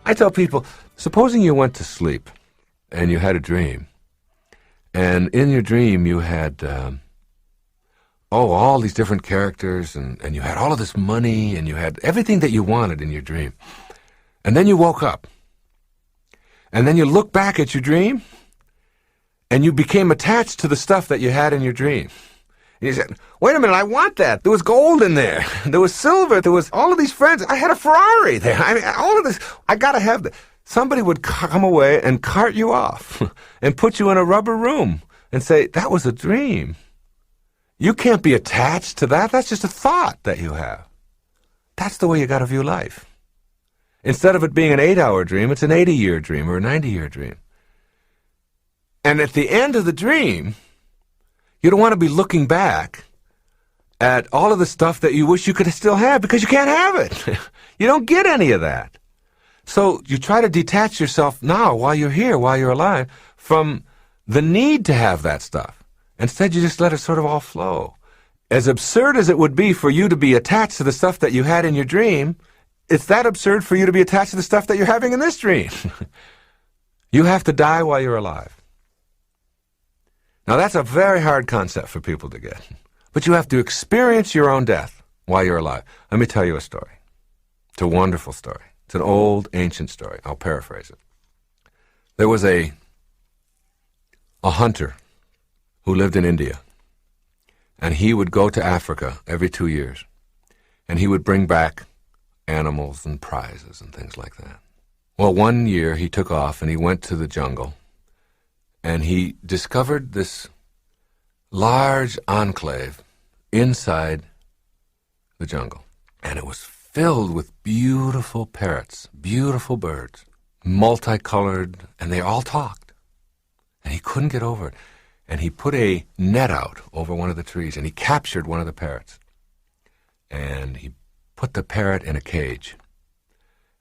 I tell people, supposing you went to sleep and you had a dream, and in your dream you had, all these different characters, and you had all of this money, and you had everything that you wanted in your dream. And then you woke up, and then you look back at your dream, and you became attached to the stuff that you had in your dream. And you said, wait a minute, I want that. There was gold in there. There was silver. There was all of these friends. I had a Ferrari there. I mean, all of this. I got to have that. Somebody would come away and cart you off and put you in a rubber room and say, that was a dream. You can't be attached to that. That's just a thought that you have. That's the way you got to view life. Instead of it being an 8-hour dream, it's an 80-year dream or a 90-year dream. And at the end of the dream, you don't want to be looking back at all of the stuff that you wish you could still have, because you can't have it. You don't get any of that. So you try to detach yourself now, while you're here, while you're alive, from the need to have that stuff. Instead, you just let it sort of all flow. As absurd as it would be for you to be attached to the stuff that you had in your dream, it's that absurd for you to be attached to the stuff that you're having in this dream. You have to die while you're alive. Now, that's a very hard concept for people to get. But you have to experience your own death while you're alive. Let me tell you a story. It's a wonderful story. It's an old, ancient story. I'll paraphrase it. There was a hunter who lived in India, and he would go to Africa every 2 years, and he would bring back animals and prizes and things like that. Well, one year he took off and he went to the jungle, and he discovered this large enclave inside the jungle, and it was filled with beautiful parrots, beautiful birds, multicolored, and they all talked, and he couldn't get over it. And he put a net out over one of the trees, and he captured one of the parrots. And he put the parrot in a cage.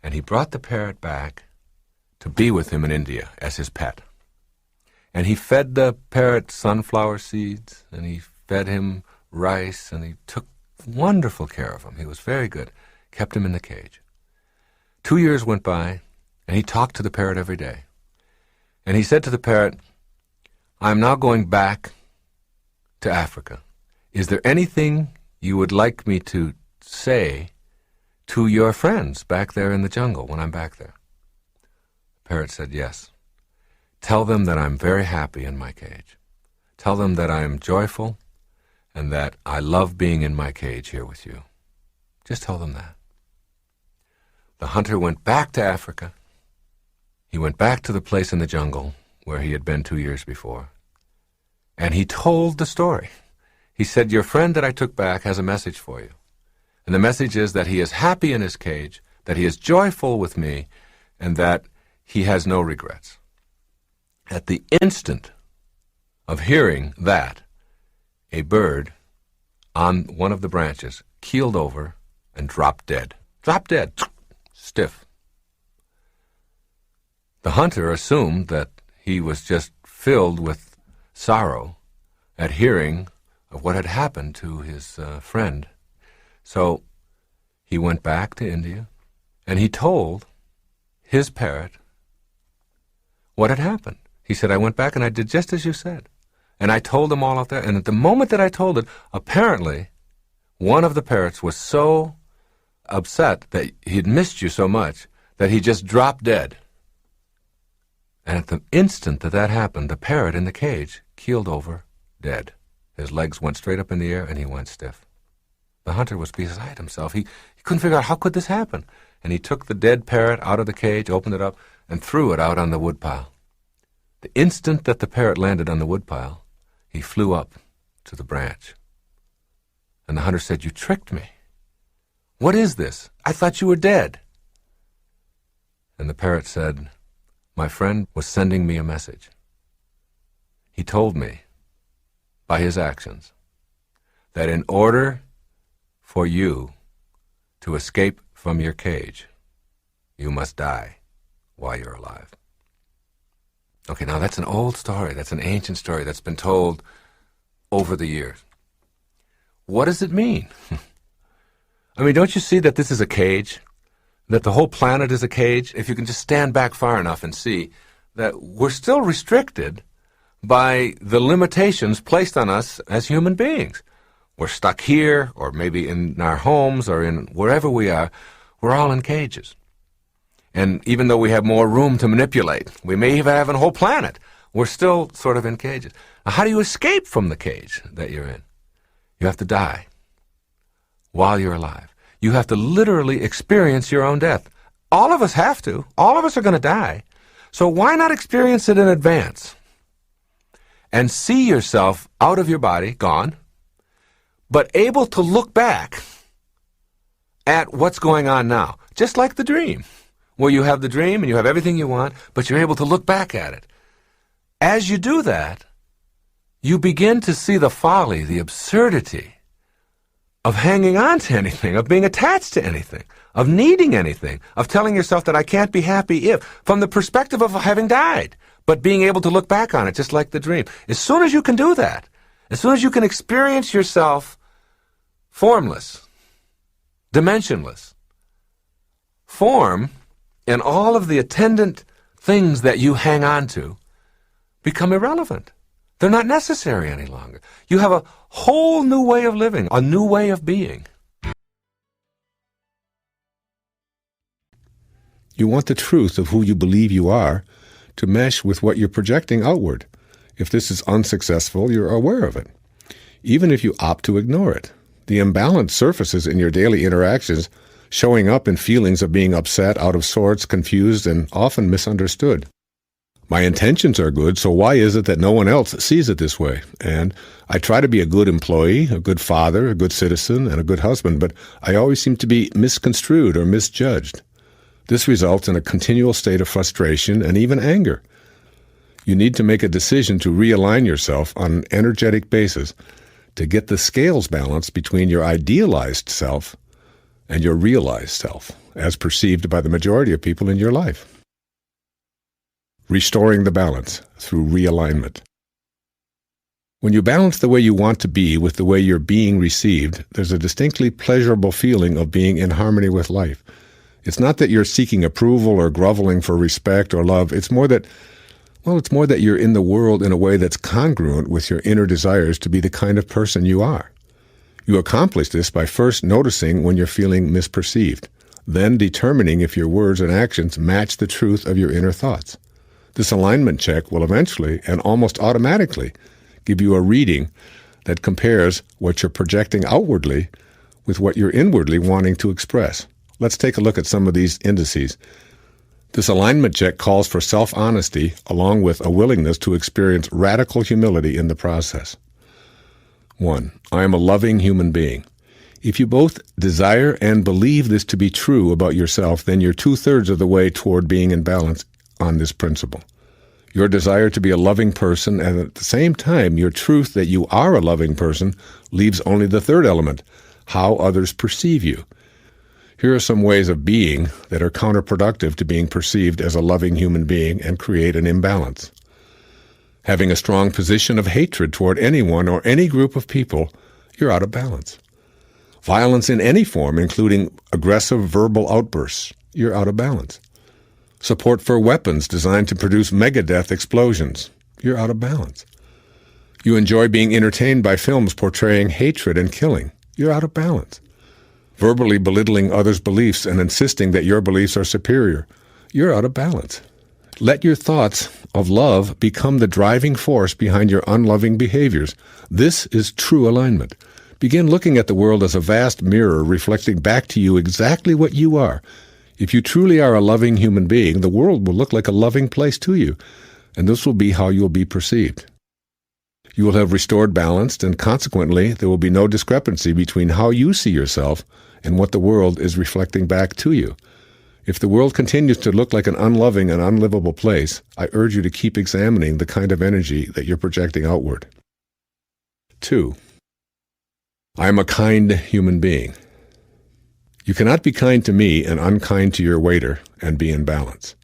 And he brought the parrot back to be with him in India as his pet. And he fed the parrot sunflower seeds, and he fed him rice, and he took wonderful care of him. He was very good. Kept him in the cage. 2 years went by, and he talked to the parrot every day. And he said to the parrot, I'm now going back to Africa. Is there anything you would like me to say to your friends back there in the jungle when I'm back there? The parrot said, yes. Tell them that I'm very happy in my cage. Tell them that I am joyful and that I love being in my cage here with you. Just tell them that. The hunter went back to Africa. He went back to the place in the jungle where he had been 2 years before. And he told the story. He said, your friend that I took back has a message for you. And the message is that he is happy in his cage, that he is joyful with me, and that he has no regrets. At the instant of hearing that, a bird on one of the branches keeled over and dropped dead. Dropped dead. Stiff. The hunter assumed that he was just filled with sorrow at hearing of what had happened to his friend. So he went back to India, and he told his parrot what had happened. He said, I went back and I did just as you said. And I told them all out there, and at the moment that I told it, apparently one of the parrots was so upset that he'd missed you so much that he just dropped dead. And at the instant that that happened, the parrot in the cage keeled over, dead. His legs went straight up in the air, and he went stiff. The hunter was beside himself. He couldn't figure out, how could this happen? And he took the dead parrot out of the cage, opened it up, and threw it out on the woodpile. The instant that the parrot landed on the woodpile, he flew up to the branch. And the hunter said, you tricked me. What is this? I thought you were dead. And the parrot said, my friend was sending me a message. He told me, by his actions, that in order for you to escape from your cage, you must die while you're alive. Okay, now that's an old story. That's an ancient story that's been told over the years. What does it mean? I mean, don't you see that this is a cage? that the whole planet is a cage, if you can just stand back far enough and see that we're still restricted by the limitations placed on us as human beings. We're stuck here, or maybe in our homes, or in wherever we are. We're all in cages. And even though we have more room to manipulate, we may even have a whole planet, we're still sort of in cages. Now, how do you escape from the cage that you're in? You have to die while you're alive. You have to literally experience your own death. All of us have to. All of us are going to die. So why not experience it in advance and see yourself out of your body, gone, but able to look back at what's going on now, just like the dream, where you have the dream and you have everything you want, but you're able to look back at it. As you do that, you begin to see the folly, the absurdity of hanging on to anything, of being attached to anything, of needing anything, of telling yourself that I can't be happy if, from the perspective of having died, but being able to look back on it just like the dream. As soon as you can do that, as soon as you can experience yourself formless, dimensionless, form and all of the attendant things that you hang on to become irrelevant. They're not necessary any longer. You have a whole new way of living, a new way of being. You want the truth of who you believe you are to mesh with what you're projecting outward. If this is unsuccessful, you're aware of it, even if you opt to ignore it. The imbalance surfaces in your daily interactions, showing up in feelings of being upset, out of sorts, confused, and often misunderstood. My intentions are good, so why is it that no one else sees it this way? And I try to be a good employee, a good father, a good citizen, and a good husband, but I always seem to be misconstrued or misjudged. This results in a continual state of frustration and even anger. You need to make a decision to realign yourself on an energetic basis to get the scales balanced between your idealized self and your realized self, as perceived by the majority of people in your life. Restoring the balance through realignment. When you balance the way you want to be with the way you're being received, there's a distinctly pleasurable feeling of being in harmony with life. It's not that you're seeking approval or groveling for respect or love. It's more that you're in the world in a way that's congruent with your inner desires to be the kind of person you are. You accomplish this by first noticing when you're feeling misperceived, then determining if your words and actions match the truth of your inner thoughts. This alignment check will eventually and almost automatically give you a reading that compares what you're projecting outwardly with what you're inwardly wanting to express. Let's take a look at some of these indices. This alignment check calls for self-honesty along with a willingness to experience radical humility in the process. 1. I am a loving human being. If you both desire and believe this to be true about yourself, then you're 2/3 of the way toward being in balance on this principle. Your desire to be a loving person, and at the same time, your truth that you are a loving person, leaves only the third element, how others perceive you. Here are some ways of being that are counterproductive to being perceived as a loving human being and create an imbalance. Having a strong position of hatred toward anyone or any group of people, you're out of balance. Violence in any form, including aggressive verbal outbursts, you're out of balance. Support for weapons designed to produce megadeath explosions, you're out of balance. You enjoy being entertained by films portraying hatred and killing, you're out of balance. Verbally belittling others' beliefs and insisting that your beliefs are superior, you're out of balance. Let your thoughts of love become the driving force behind your unloving behaviors. This is true alignment. Begin looking at the world as a vast mirror reflecting back to you exactly what you are. If you truly are a loving human being, the world will look like a loving place to you, and this will be how you'll be perceived. You will have restored balance, and consequently, there will be no discrepancy between how you see yourself and what the world is reflecting back to you. If the world continues to look like an unloving and unlivable place, I urge you to keep examining the kind of energy that you're projecting outward. 2. I am a kind human being. You cannot be kind to me and unkind to your waiter and be in balance.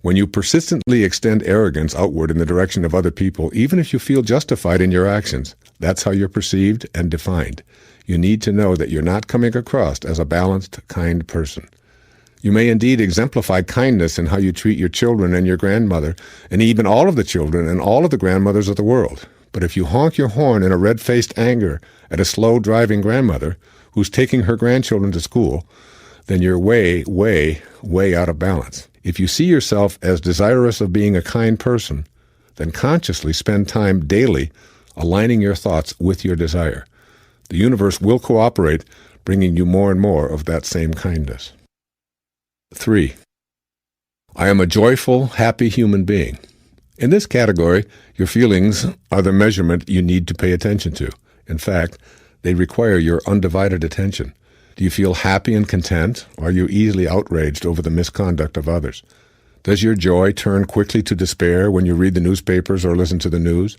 When you persistently extend arrogance outward in the direction of other people, even if you feel justified in your actions, that's how you're perceived and defined. You need to know that you're not coming across as a balanced, kind person. You may indeed exemplify kindness in how you treat your children and your grandmother, and even all of the children and all of the grandmothers of the world. But if you honk your horn in a red-faced anger at a slow-driving grandmother who's taking her grandchildren to school, then you're way, way, way out of balance. If you see yourself as desirous of being a kind person, then consciously spend time daily aligning your thoughts with your desire. The universe will cooperate, bringing you more and more of that same kindness. 3. I am a joyful, happy human being. In this category, your feelings are the measurement you need to pay attention to. In fact, they require your undivided attention. Do you feel happy and content? Or are you easily outraged over the misconduct of others? Does your joy turn quickly to despair when you read the newspapers or listen to the news?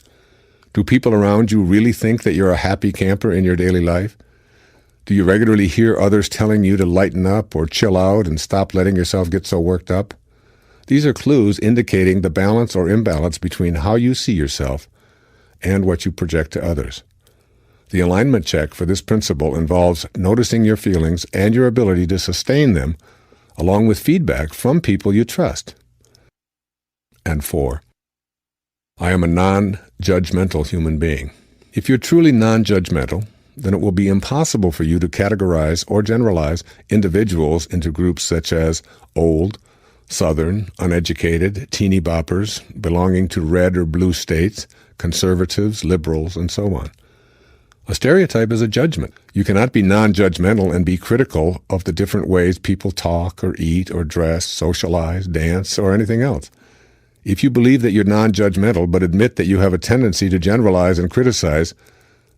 Do people around you really think that you're a happy camper in your daily life? Do you regularly hear others telling you to lighten up or chill out and stop letting yourself get so worked up? These are clues indicating the balance or imbalance between how you see yourself and what you project to others. The alignment check for this principle involves noticing your feelings and your ability to sustain them, along with feedback from people you trust. And 4. I am a non-judgmental human being. If you're truly non-judgmental, then it will be impossible for you to categorize or generalize individuals into groups such as old, Southern, uneducated, teeny boppers, belonging to red or blue states, conservatives, liberals, and so on. A stereotype is a judgment. You cannot be non-judgmental and be critical of the different ways people talk or eat or dress, socialize, dance, or anything else. If you believe that you're non-judgmental but admit that you have a tendency to generalize and criticize,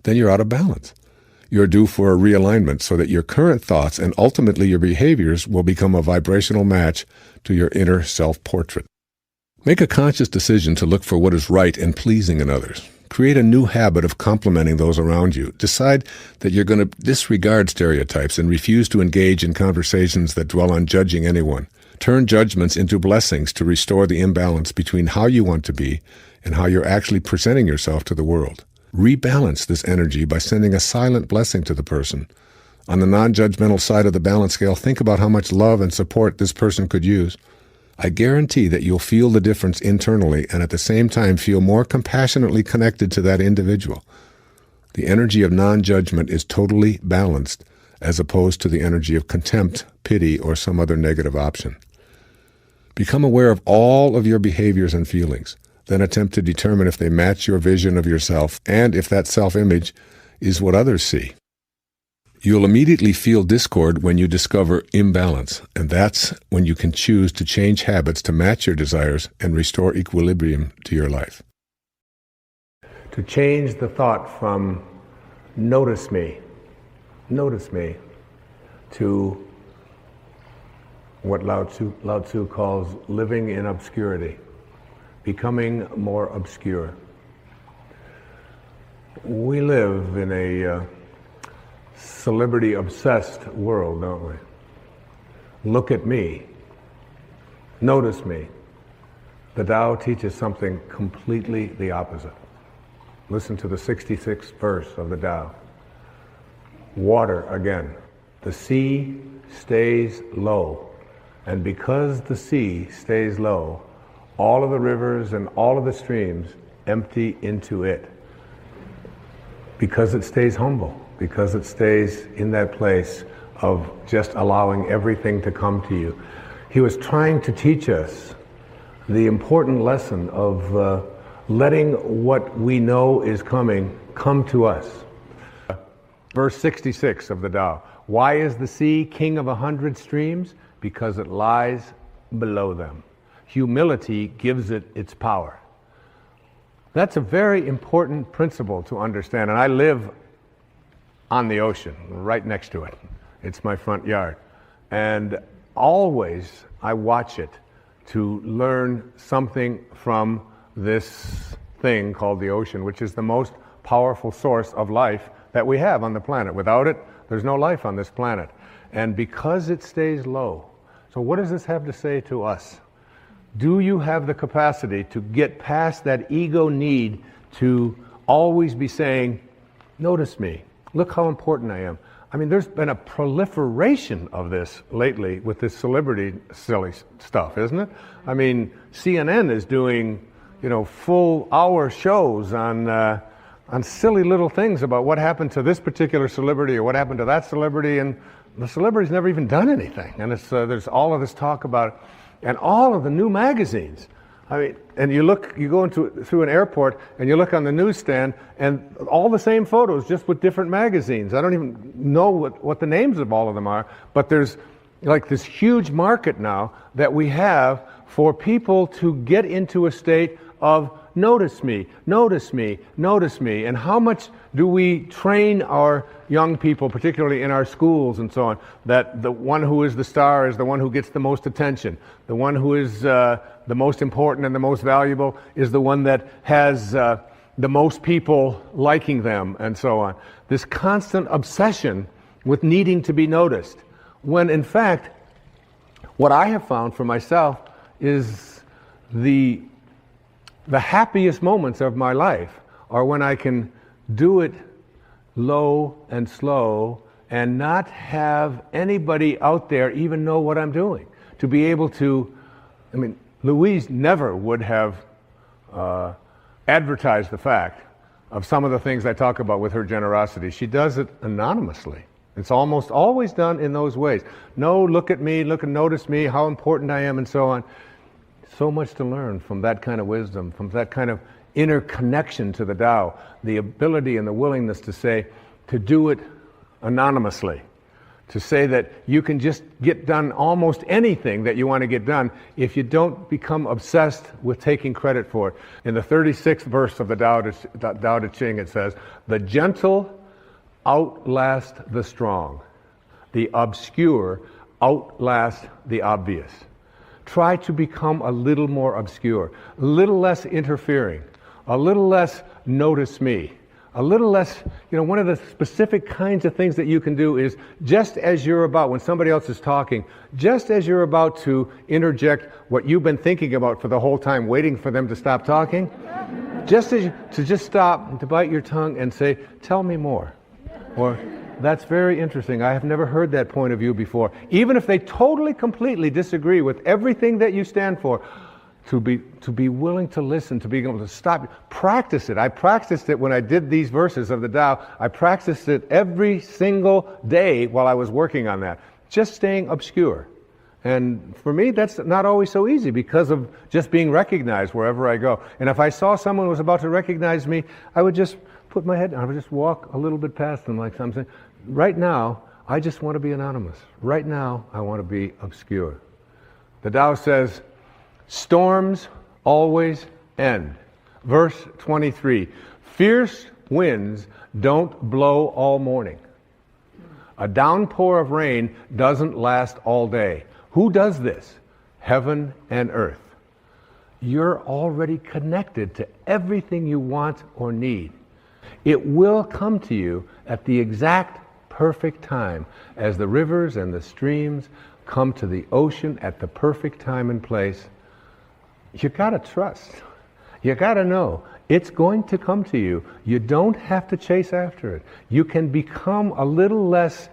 then you're out of balance. You're due for a realignment so that your current thoughts and ultimately your behaviors will become a vibrational match to your inner self-portrait. Make a conscious decision to look for what is right and pleasing in others. Create a new habit of complimenting those around you. Decide that you're going to disregard stereotypes and refuse to engage in conversations that dwell on judging anyone. Turn judgments into blessings to restore the imbalance between how you want to be and how you're actually presenting yourself to the world. Rebalance this energy by sending a silent blessing to the person. On the non-judgmental side of the balance scale, think about how much love and support this person could use. I guarantee that you'll feel the difference internally and at the same time feel more compassionately connected to that individual. The energy of non-judgment is totally balanced as opposed to the energy of contempt, pity, or some other negative option. Become aware of all of your behaviors and feelings. Then attempt to determine if they match your vision of yourself and if that self-image is what others see. You'll immediately feel discord when you discover imbalance, and that's when you can choose to change habits to match your desires and restore equilibrium to your life. To change the thought from notice me, to what Lao Tzu calls living in obscurity. Becoming more obscure. We live in a celebrity-obsessed world, don't we? Look at me. Notice me. The Tao teaches something completely the opposite. Listen to the 66th verse of the Tao. Water again. The sea stays low, and because the sea stays low, all of the rivers and all of the streams empty into it. Because it stays humble, because it stays in that place of just allowing everything to come to you. He was trying to teach us the important lesson of letting what we know is coming come to us. Verse 66 of the Tao. Why is the sea king of 100 streams? Because it lies below them. Humility gives it its power. That's a very important principle to understand, and I live on the ocean, right next to it. It's my front yard. And always I watch it to learn something from this thing called the ocean, which is the most powerful source of life that we have on the planet. Without it, there's no life on this planet. And because it stays low, so what does this have to say to us? Do you have the capacity to get past that ego need to always be saying, notice me, look how important I am. I mean, there's been a proliferation of this lately with this celebrity silly stuff, isn't it? I mean, CNN is doing, full hour shows on silly little things about what happened to this particular celebrity or what happened to that celebrity, and the celebrity's never even done anything. And there's all of this talk about it, and all of the new magazines. I mean, and you go through an airport and you look on the newsstand and all the same photos, just with different magazines. I don't even know what the names of all of them are, but there's like this huge market now that we have for people to get into a state of notice me, notice me, notice me. And how much do we train our young people, particularly in our schools and so on, that the one who is the star is the one who gets the most attention. The one who is the most important and the most valuable is the one that has the most people liking them and so on. This constant obsession with needing to be noticed. When in fact, what I have found for myself is the happiest moments of my life are when I can do it low and slow and not have anybody out there even know what I'm doing. To be able to, Louise never would have advertised the fact of some of the things I talk about with her generosity. She does it anonymously. It's almost always done in those ways. No, look at me, look and notice me, how important I am, and so on. So much to learn from that kind of wisdom, from that kind of inner connection to the Tao, the ability and the willingness to do it anonymously, to say that you can just get done almost anything that you want to get done if you don't become obsessed with taking credit for it. In the 36th verse of the Tao Te Ching, it says, "The gentle outlast the strong. The obscure outlast the obvious." Try to become a little more obscure, a little less interfering, a little less notice me, a little less, one of the specific kinds of things that you can do is just as you're about, when somebody else is talking, just as you're about to interject what you've been thinking about for the whole time, waiting for them to stop talking, to stop and to bite your tongue and say, "Tell me more." Or, "That's very interesting. I have never heard that point of view before." Even if they totally, completely disagree with everything that you stand for, to be willing to listen, to be able to stop. Practice it. I practiced it when I did these verses of the Tao. I practiced it every single day while I was working on that. Just staying obscure. And for me, that's not always so easy because of just being recognized wherever I go. And if I saw someone who was about to recognize me, I would just put my head down. I would just walk a little bit past them like something. Right now, I just want to be anonymous. Right now, I want to be obscure. The Tao says, storms always end. Verse 23, fierce winds don't blow all morning. A downpour of rain doesn't last all day. Who does this? Heaven and earth. You're already connected to everything you want or need. It will come to you at the exact perfect time, as the rivers and the streams come to the ocean at the perfect time and place. You gotta trust. You gotta know it's going to come to you. You don't have to chase after it. You can become a little less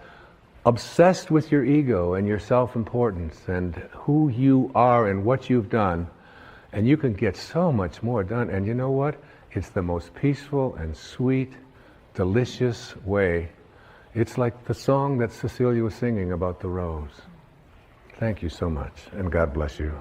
obsessed with your ego and your self-importance and who you are and what you've done, and you can get so much more done. And you know what? It's the most peaceful and sweet, delicious way. It's like the song that Cecilia was singing about the rose. Thank you so much, and God bless you.